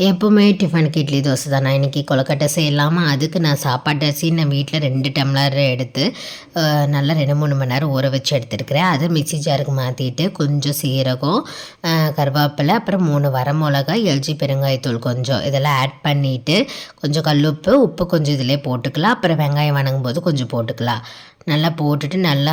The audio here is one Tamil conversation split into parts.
எப்போவுமே டிஃபனுக்கு இட்லி தோசை தான். நான் இன்றைக்கி கொழுக்கட்டை செய்யலாமா, அதுக்கு நான் சாப்பாட்டு அரிசி நான் வீட்டில் 2 டம்ளர் எடுத்து நல்லா 2-3 மணி நேரம் ஊற வச்சு எடுத்துருக்கிறேன். அதை மிக்ஸி ஜாருக்கு மாற்றிட்டு கொஞ்சம் சீரகம், கருவேப்பிலை, அப்புறம் 3 வரமிளகாய், எல்ஜி பெருங்காயத்தூள் கொஞ்சம் இதெல்லாம் ஆட் பண்ணிவிட்டு கொஞ்சம் கல்லுப்பு, உப்பு கொஞ்சம் இதிலே போட்டுக்கலாம். அப்புறம் வெங்காயம் வணங்கும் போது கொஞ்சம் போட்டுக்கலாம். நல்லா போட்டுட்டு நல்லா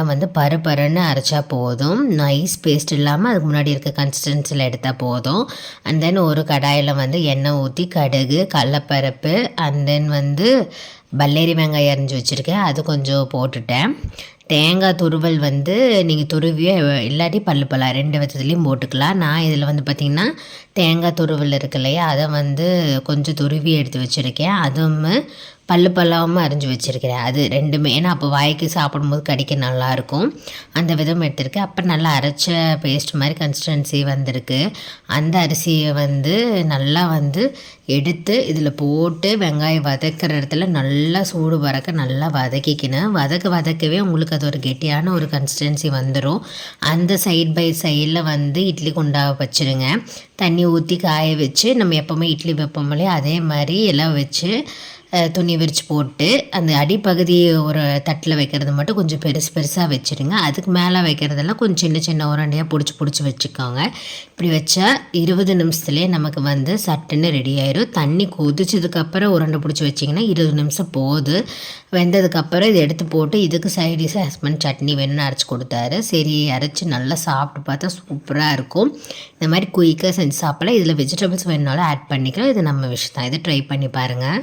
பருன்னு அரைச்சா போதும். நைஸ் பேஸ்ட் இல்லாமல் அதுக்கு முன்னாடி இருக்க கன்சிஸ்டன்சியில் எடுத்தால் போதும். அண்ட் தென் ஒரு கடாயில் எண்ணெய் ஊற்றி கடுகு, கடலப்பருப்பு, அண்ட் தென் பல்லேரி வெங்காயம் அரிஞ்சு வச்சுருக்கேன், அது கொஞ்சம் போட்டுட்டேன். தேங்காய் துருவல் நீங்கள் துருவியே இல்லாட்டி பல்லா 2 விதத்துலேயும் போட்டுக்கலாம். நான் இதில் பார்த்திங்கன்னா தேங்காய் துருவல் இருக்கு இல்லையா, அதை கொஞ்சம் துருவி எடுத்து வச்சுருக்கேன். அதுவும் பல்லாவும் அரிஞ்சு வச்சுருக்கிறேன். அது 2மே, ஏன்னா அப்போ வாய்க்கு சாப்பிடும்போது கடிக்க நல்லாயிருக்கும். அந்த விதம் எடுத்திருக்கேன். அப்புறம் நல்லா அரைச்ச பேஸ்ட் மாதிரி கன்சிஸ்டன்சி வந்திருக்கு. அந்த அரிசியை நல்லா எடுத்து இதில் போட்டு வெங்காயம் வதக்கிற இடத்துல நல்லா சூடு பறக்க நல்லா வதக்கிக்கணும். வதக்கவே உங்களுக்கு அது ஒரு கெட்டியான ஒரு கன்சிஸ்டன்சி வந்துடும். அந்த சைட் பை சைடில் இட்லி குண்டாவை வச்சுருங்க. தண்ணி ஊற்றி காய வச்சு நம்ம எப்போவுமே இட்லி வைப்போம்லையே அதே மாதிரி எல்லாம் வச்சு துணி விரித்து போட்டு அந்த அடிப்பகுதி ஒரு தட்டில் வைக்கிறது மட்டும் கொஞ்சம் பெருசாக வச்சுருங்க. அதுக்கு மேலே வைக்கிறதெல்லாம் கொஞ்சம் சின்ன உருண்டையாக பிடிச்சி வச்சுக்கோங்க. இப்படி வச்சா 20 நிமிஷத்துலேயே நமக்கு சட்டுன்னு ரெடி ஆயிடும். தண்ணி கொதிச்சதுக்கப்புறம் உருண்டை பிடிச்சி வச்சிங்கன்னா 20 நிமிஷம் போகுது. வெந்ததுக்கப்புறம் இதை எடுத்து போட்டு இதுக்கு சைடிஷாக ஹஸ்பண்ட் சட்னி வேணும்னு அரைச்சி கொடுத்தாரு. சரி அரைச்சி நல்லா சாப்பிட்டு பார்த்தா சூப்பராக இருக்கும். இந்த மாதிரி குயிக்காக செஞ்சு சாப்பிடலாம். இதில் வெஜிடபிள்ஸ் வேணுனாலும் ஆட் பண்ணிக்கலாம். இது நம்ம விஷயம் தான். இதை ட்ரை பண்ணி பாருங்கள்.